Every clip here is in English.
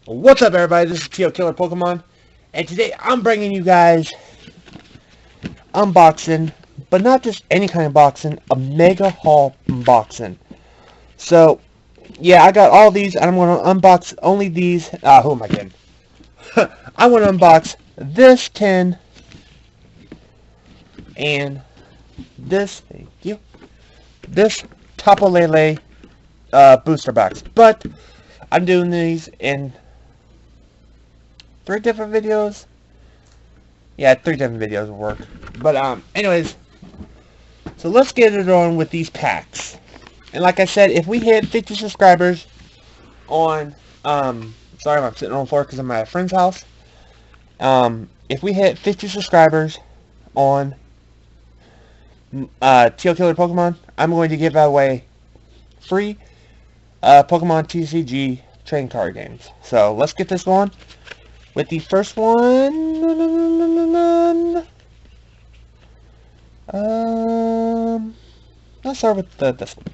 What's up, everybody? This is TLKILLERPOKEMON, and today I'm bringing you guys unboxing, but not just any kind of unboxing, a mega haul unboxing. So, yeah, I got all these, and I'm going to unbox only these. Who am I kidding? I want to unbox this tin and this, thank you, this Tapu Lele booster box. But I'm doing these in 3 different videos. Yeah, 3 different videos will work. But anyways, so let's get it on with these packs. And like I said, if we hit 50 subscribers on sorry, I'm sitting on the floor because I'm at a friend's house. If we hit 50 subscribers on TLKILLERPOKEMON, I'm going to give away free Pokemon TCG trading card games. So let's get this going with the first one. Let's start with this one.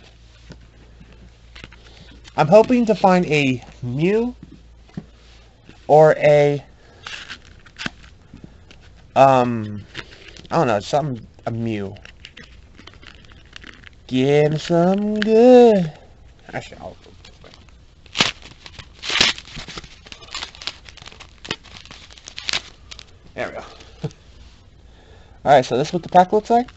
I'm hoping to find a Mew or a I don't know, a Mew. Give me some good. Actually, I'll go this way. There we go. Alright, so this is what the pack looks like.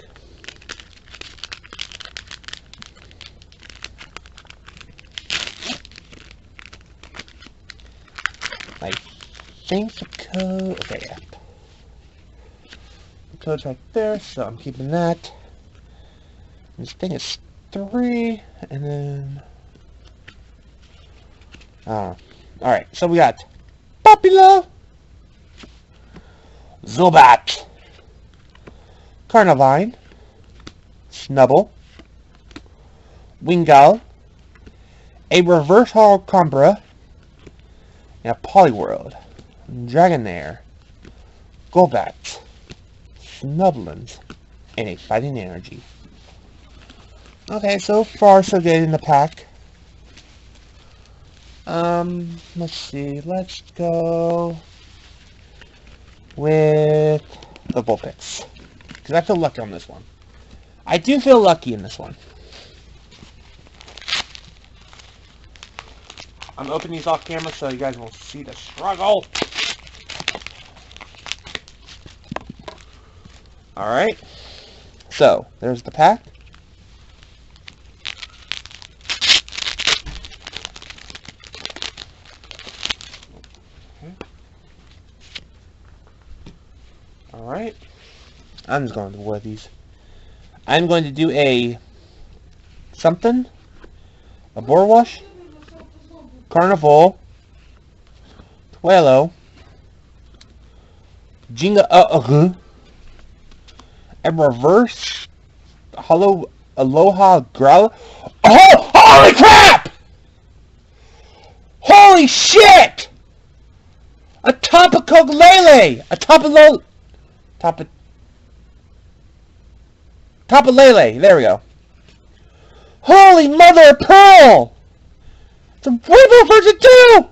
I think the code... Okay, yeah. The code's right there, so I'm keeping that. This thing is 3, and then... Alright, so we got Popular, Zubat, Carnivine, Snubble, Wingull, a Reverse Holocombra, and a Poliwhirl, Dragonair, Golbat, Snublins, and a Fighting Energy. Okay, so far so good in the pack. Let's see, let's go with the Vulpix, because I feel lucky on this one. I do feel lucky in this one. I'm opening these off camera so you guys will see the struggle. Alright, so there's the pack. Alright, I'm just going to wear these. I'm going to do a Borwash, Carnival, Twelo, Jinga a Reverse Aloha Growler. Oh! Holy crap! Holy shit! A Tapu Lele! Tapu Lele, there we go. Holy mother of pearl! It's a Rainbow version 2!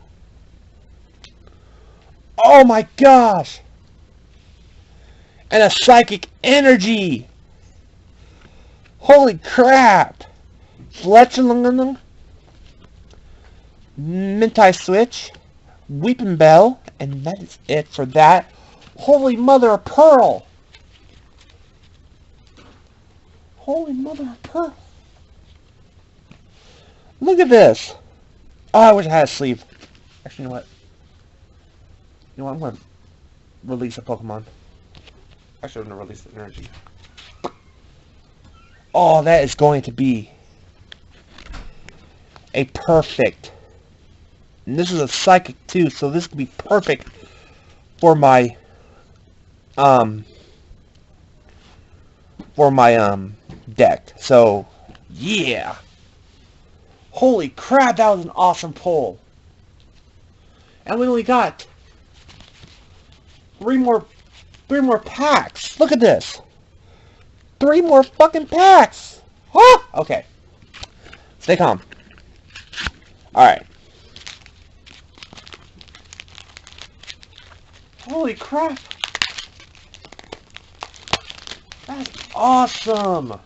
Oh my gosh! And a Psychic Energy! Holy crap! Fletchling, Mintai Switch, Weeping Bell, and that is it for that. Holy mother of pearl! Holy mother of pearl! Look at this! Oh, I wish I had a sleeve. Actually, you know what? I'm going to release a Pokemon. Actually, I'm going to release the energy. Oh, that is going to be a perfect. And this is a Psychic too, so this could be perfect for my deck. So yeah, holy crap, that was an awesome pull. And we only got three more packs. Look at this, 3 more fucking packs. Huh? Okay, stay calm. Alright. Holy crap! That's awesome!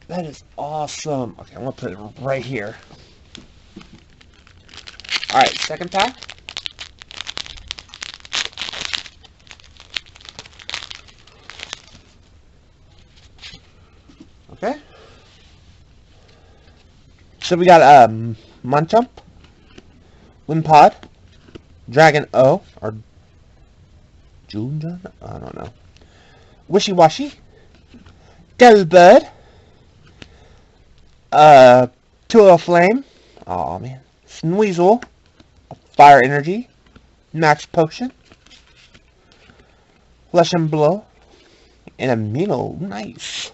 That is awesome. Okay, I'm gonna put it right here. Alright, second pack. Okay. So we got Munchump, Wimpod, Dragon O, or Junjun? I don't know. Wishy Washy, Delbird, Tool Flame, oh man, Sneasel, Fire Energy, Max Potion, Flesh and Blow, and a Mino. Nice.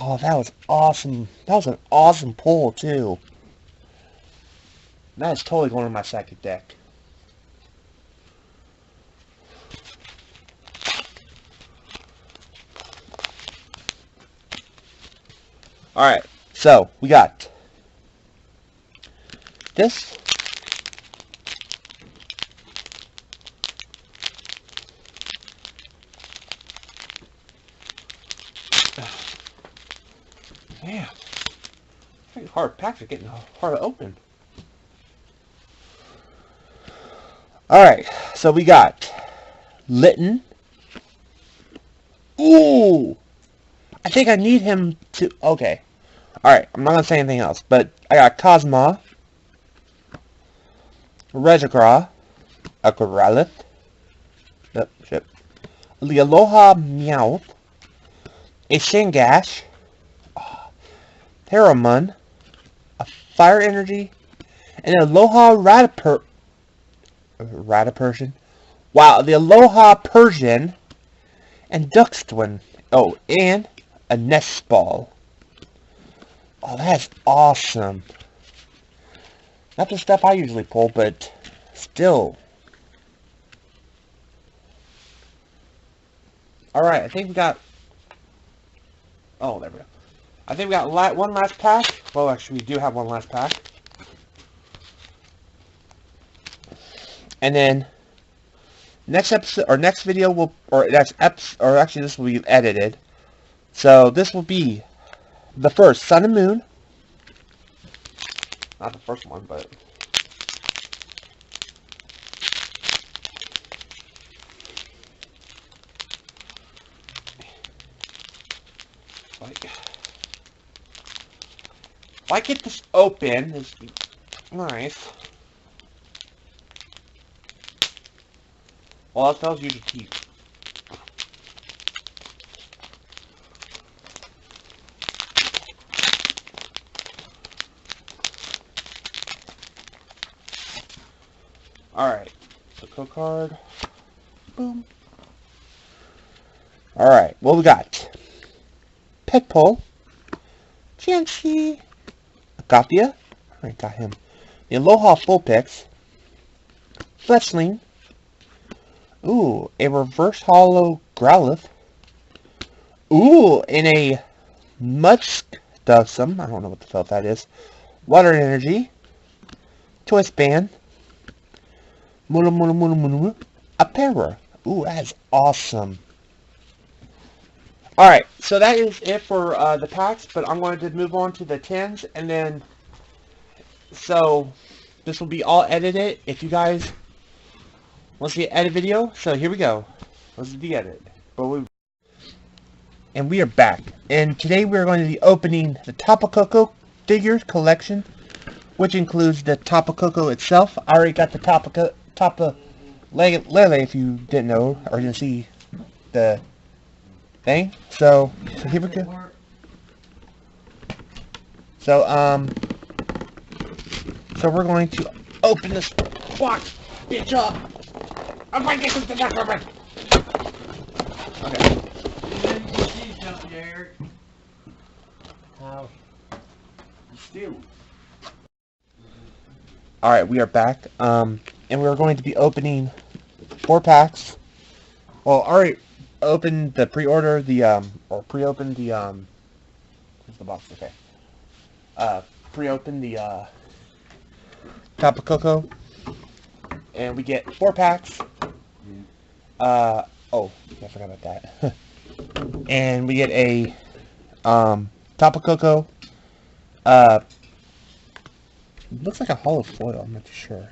Oh, that was awesome. That was an awesome pull, too. That is totally going in my second deck. Alright, so we got this. Man, hard packs are getting hard to open. Alright, so we got Litten. Ooh! I think I need him to... Okay. Alright, I'm not going to say anything else, but I got Cosma, Regigra, a Growlithe, the Aloha Meowth, a Shingash, Terramun, a Fire Energy, and an Aloha Radipersian. Wow, the Aloha Persian, and Duxtwin. Oh, and a Nest Ball. Oh, that's awesome. Not the stuff I usually pull, but still. Alright, I think we got... Oh, there we go. I think we got one last pack. Well, actually, we do have one last pack. And then next episode or next video will, actually this will be edited. So this will be the first Sun and Moon. Not the first one, but like if I get this open, it's nice. Well, that tells you to keep. Alright, so code card. Boom. Alright, what we got? Petpole, Chansey, Agapia, I got him. The Aloha Vulpix, Fletchling, ooh, a Reverse Hollow Growlithe, ooh, and a Muskdusum, I don't know what the hell that is, Water Energy, Choice Band, a Para. Ooh, that is awesome. Alright, so that is it for the packs, but I'm going to move on to the tins, and then, so, this will be all edited. If you guys want to see an edit video, so here we go. Let's do the edit. And we are back, and today we are going to be opening the Tapu Koko figures collection, which includes the Tapu Koko itself. I already got the Tapu Lele, if you didn't know, or didn't see the thing. So here we go. So we're going to open this box, bitch up. I'm going to get this box open. Okay. Alright, we are back. And we're going to be opening 4 packs. Well, already opened the pre-order, or pre-opened the, where's the box? Okay. Pre-opened the Tapu Koko. And we get 4 packs. Oh, I forgot about that. And we get a Tapu Koko. Looks like a hollow foil. I'm not too sure.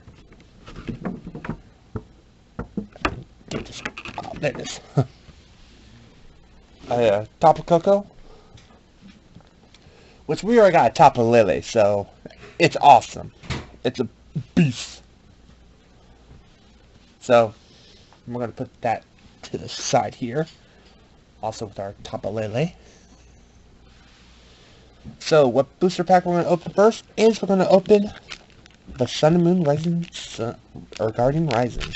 Get this. Oh, there it is. Tapu Koko, which we already got a Tapu Lele, so it's awesome. It's a beast. So we're gonna put that to the side here, also with our Tapu Lele. So what booster pack we're going to open first is we're going to open the Sun and Moon Rising Sun, or Guardian Rising.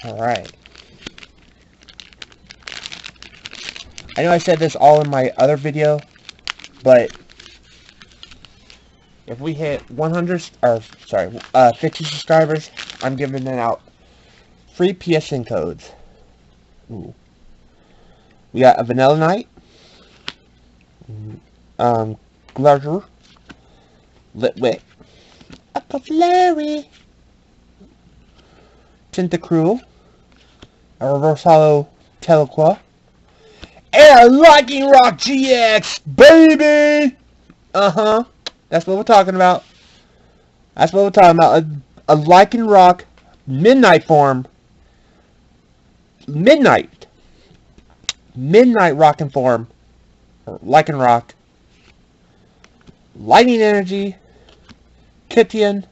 Alright. I know I said this all in my other video, but if we hit 50 subscribers, I'm giving out free PSN codes. Ooh. We got a Vanilla Knight, Glurger, Litwick, a Flurry, Tentacruel, a Reverse Hollow Telequa, and a Lightning Rock GX, baby! Uh-huh. That's what we're talking about. That's what we're talking about. A Lycan Rock Midnight form. Midnight Rockin' form. Or Lycan Rock. Lightning Energy. Kitian.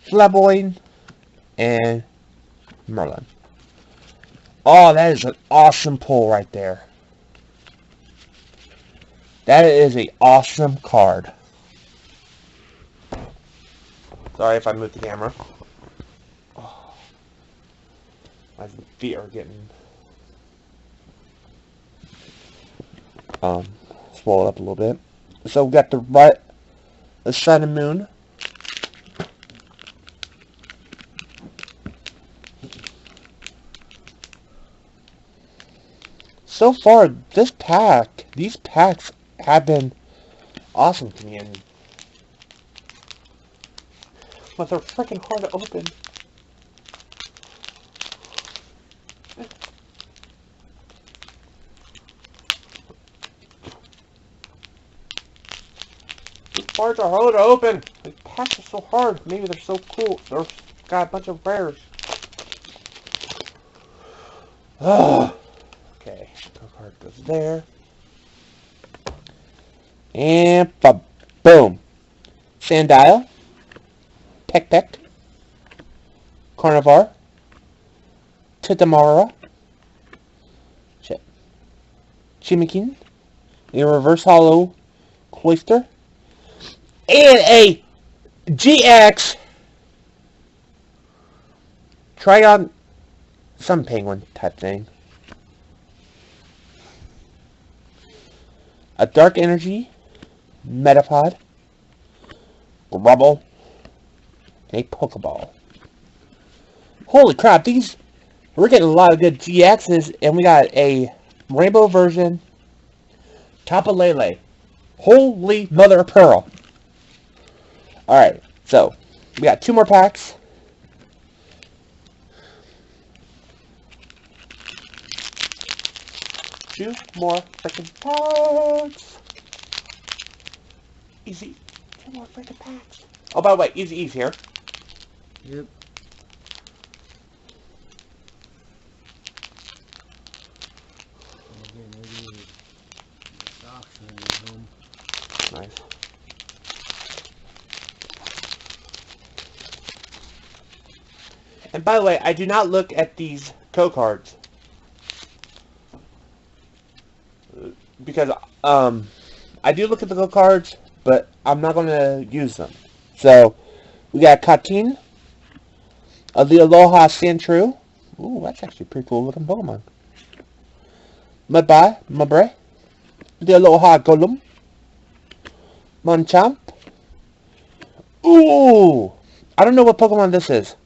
Flaboyne. And Merlin. Oh, that is an awesome pull right there. That is an awesome card. Sorry if I moved the camera. Oh, my feet are getting swelled up a little bit. So we got the Sun and Moon. So far, these packs have been awesome to me, but they're freaking hard to open. These cards are hard to open. The packs are so hard. Maybe they're so cool. They've got a bunch of rares. Ugh. Okay, card goes there. And boom. Sandile. Peck. Carnivar. Titamara. Chimikin. A Reverse Hollow Cloyster. And a GX. Tryon. Some penguin type thing. A Dark Energy. Metapod. Grubble. A Pokeball. Holy crap, we're getting a lot of good GXs, and we got a rainbow version Tapu Lele. Holy mother of pearl. Alright, so we got 2 more packs. Two more freaking packs. Easy. 2 more freaking packs. Oh, by the way, Easy's here. Yep. Nice. And by the way, I do not look at these co-cards. Because, I do look at the co-cards, but I'm not going to use them. So, we got Katin, the Aloha Sandshrew. Ooh, that's actually a pretty cool looking Pokemon. Mabre, the Aloha Golem, Machamp. Ooh, I don't know what Pokemon this is.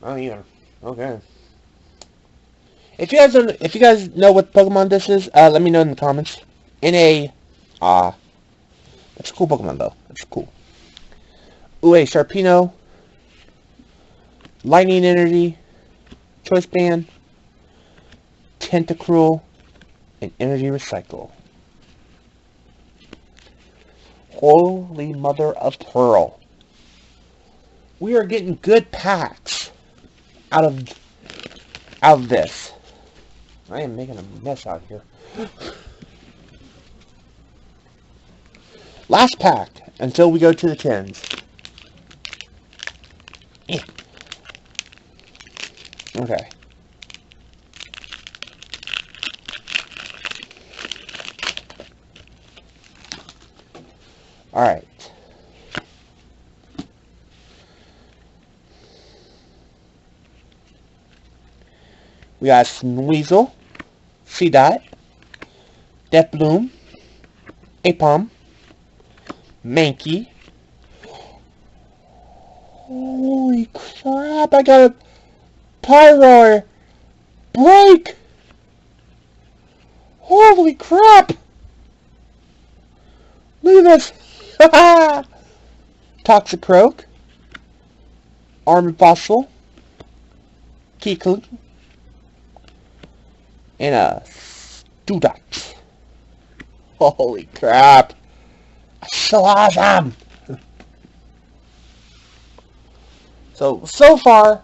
I don't either. Okay. If you guys know what Pokemon this is, let me know in the comments. It's a cool Pokemon though. It's cool. Ooh, a Sharpedo, Lightning Energy, Choice Band, Tentacruel, and Energy Recycle. Holy mother of pearl. We are getting good packs out of this. I am making a mess out here. Last pack until we go to the 10s. Okay. Alright. We got Sneasel, Seedot, Deathbloom, Apom, Mankey. Holy crap, I got a Pyroar break! Holy crap! Look at this! Toxicroak, Armored Fossil, Keyclip, and a Studot. Holy crap! So awesome! So far,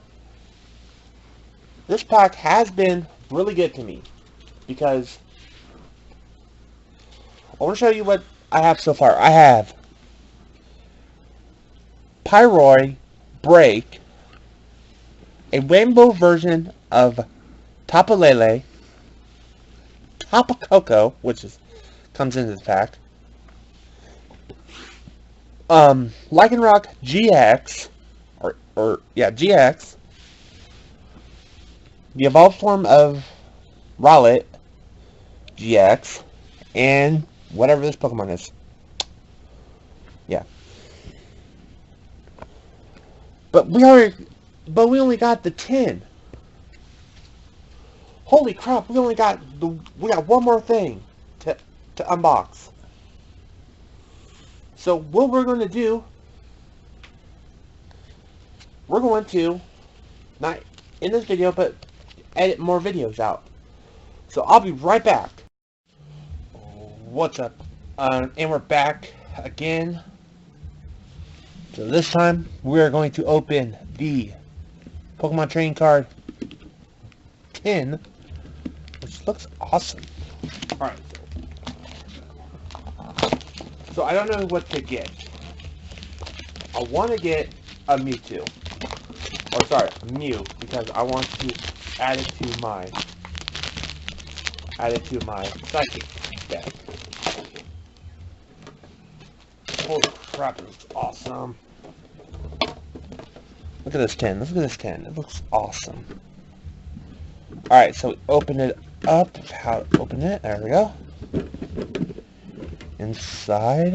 this pack has been really good to me, because I want to show you what I have so far. I have Pyroar Break, a rainbow version of Tapu Lele, Tapu Koko, which comes into the pack, Lycanroc GX, GX, the evolved form of Rowlet GX, and whatever this Pokemon is. Yeah. But we only got the 10. Holy crap, we got one more thing to unbox. So what we're going to do, we're going to, not in this video, but edit more videos out. So I'll be right back. What's up? And we're back again. So this time, we're going to open the Pokemon Trading Card 10, which looks awesome. Alright. So I don't know what to get. I want to get a Mewtwo. Or sorry, a Mew, because I want to add it to my Psychic deck. Holy crap, it looks awesome. Look at this 10. Look at this 10. It looks awesome. Alright, so open it up. How to open it? There we go. Inside.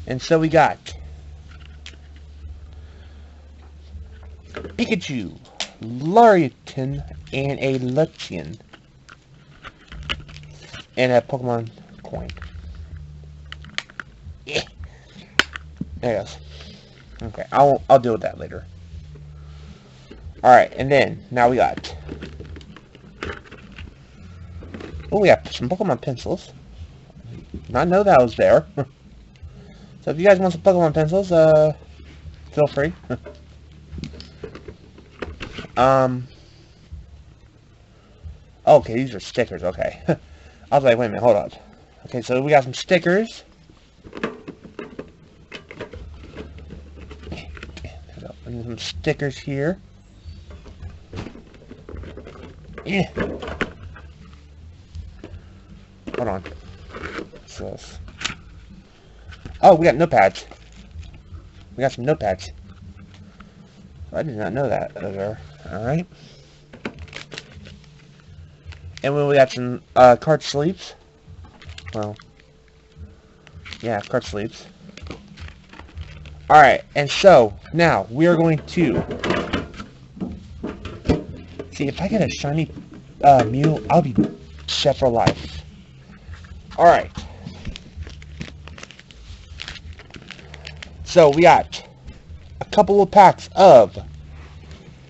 And so we got Pikachu, Lariatin, and a Lucian. And a Pokemon coin. Yeah. There it goes. Okay, I'll deal with that later. Alright, and then now we got, oh, we got some Pokemon pencils. Not know that was there. So if you guys want some Pokemon pencils, feel free. Okay, these are stickers, okay. I was like, wait a minute, hold on. Okay, so we got some stickers. And some stickers here. Yeah. Hold on. What's this? Oh, we got notepads. We got some notepads. I did not know that. Alright. And then we got some card sleeves. Well, yeah, card sleeves. Alright, and so, now, we are going to... See, if I get a shiny Mew, I'll be set for life. Alright. So, we got a couple of packs of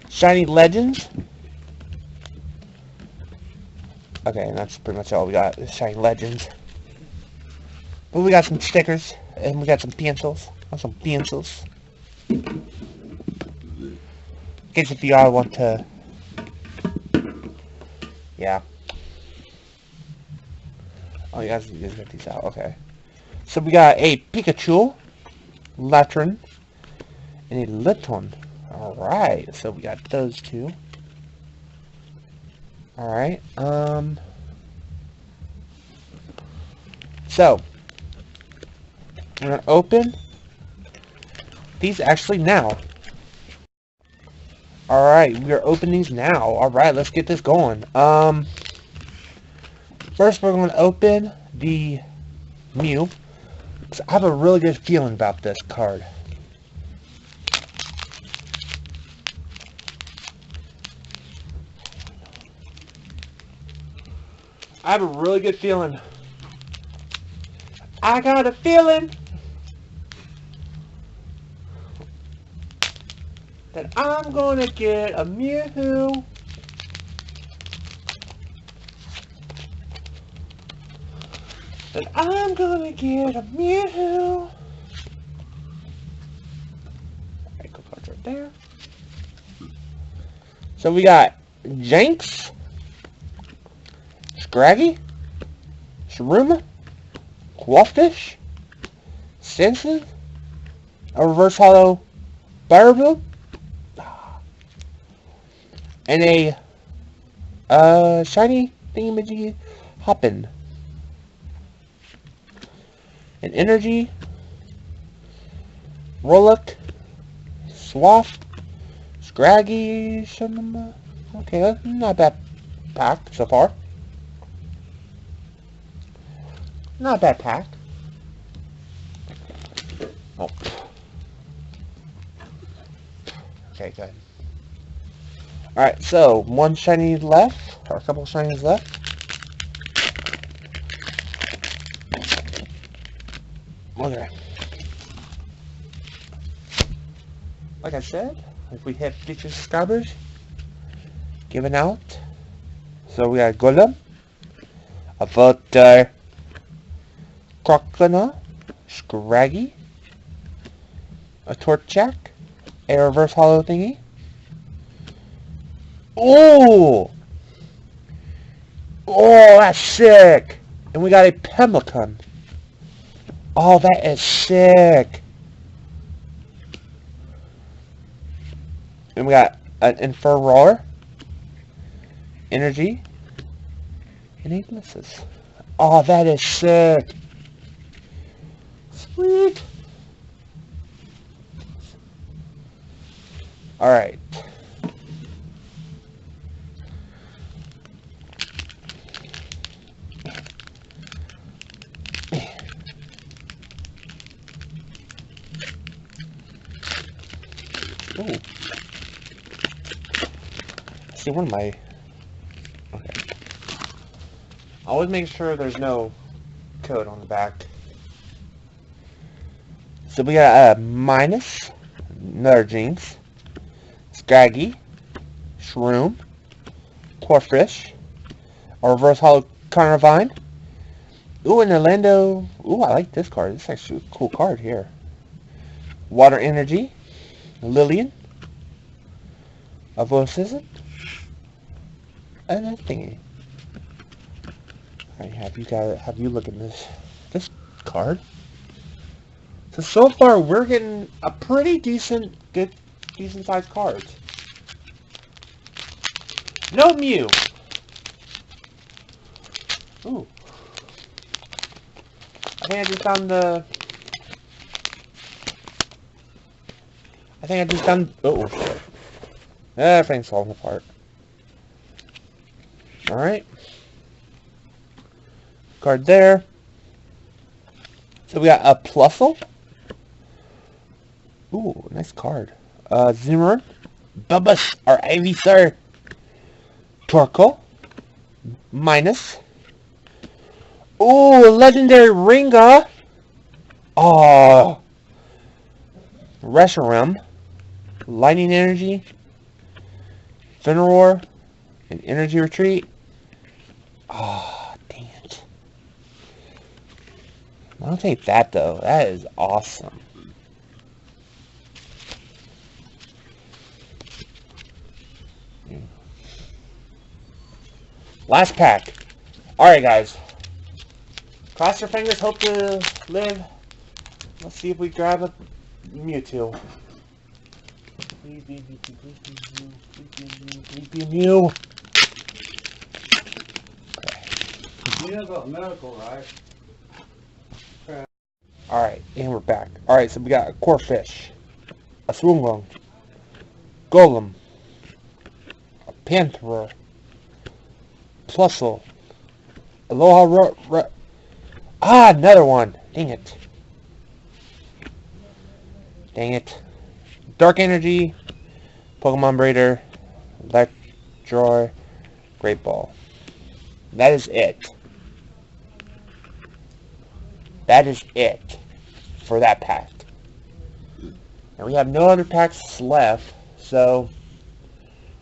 Shiny Legends. Okay, and that's pretty much all we got, is Shiny Legends. But we got some stickers, and we got some pencils. In case if you all want to... Yeah. Oh, you guys get these out, okay. So we got a Pikachu, Latron, and a Lipton. Alright, so we got those two. Alright, so, we're gonna open these actually now. Alright, we are opening these now. Alright, let's get this going. First we're gonna open the Mew. I have a really good feeling about this card. I have a really good feeling. I got a feeling that I'm gonna get a Mew. That I'm gonna get a Mew. Alright, go cards right there. So we got Jenks, Scraggy, Sharuma, Quafish, Sensen, a reverse hollow Firebloom, and a shiny thingamajiggy Hoppin. An Energy, Rollick, Swaff, Scraggy, Shinema. Okay, that's not a bad pack so far. Not a bad pack. Oh. Okay, good. Alright, so one shiny left, or a couple of shinies left. Okay. Like I said, if we hit 50 subscribers, giving out. So we got Golem, a Voltar, Crocodile, Scraggy, a Torchic, a reverse hollow thingy. Oh! Oh, that's sick! And we got a Pemmican. Oh, that is sick! And we got an Inferroar, Energy, and Ignises. Oh, that is sick! Sweet! Alright. Ooh. See, one of my... Okay. Always make sure there's no code on the back. So we got a Minus, another Jinx, Scraggy, Shroom, Corfish, a reverse hollow Carnivine. Ooh, an Orlando. Ooh, I like this card. This is actually a cool card here. Water Energy, Lillian, a Vocizan, and a thingy. Alright, have you look at this card. So far we're getting a pretty decent sized card. No Mew. Ooh. I think I just found oh shit. Everything's falling apart. Alright. Card there. So we got a Plusle, Ooh, nice card. Zimmer, Bubba's, or Ivysaur, Torkoal, Minus. Ooh, legendary Ringa. Oh, Reshiram, Lightning Energy, Fenrir, and Energy Retreat. Oh, dang it. I'll take that, though. That is awesome. Last pack. Alright, guys. Cross your fingers. Hope to live. Let's see if we grab a Mewtwo. Please be Mew. Please be Mew. You know about medical, right? Alright, and we're back. Alright, so we got a Corphish, a Swoongong, Golem, a Panther, Plusle, Aloha another one. Dang it. Dang it. Dark Energy, Pokemon Breeder, Electroid, Great Ball. That is it. That is it for that pack. And we have no other packs left, so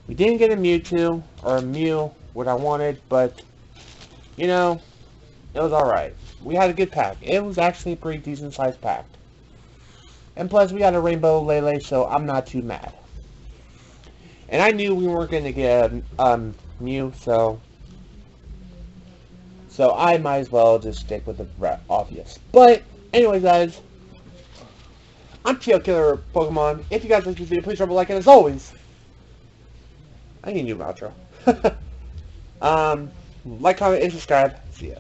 we didn't get a Mewtwo or a Mew, what I wanted, but you know, it was alright. We had a good pack. It was actually a pretty decent sized pack. And plus we got a Rainbow Lele, so I'm not too mad. And I knew we weren't going to get a Mew, so I might as well just stick with the obvious. But anyway, guys, I'm TLKILLERPOKEMon. If you guys like this video, please drop a like, and as always, I need a new outro. Like, comment, and subscribe. See ya.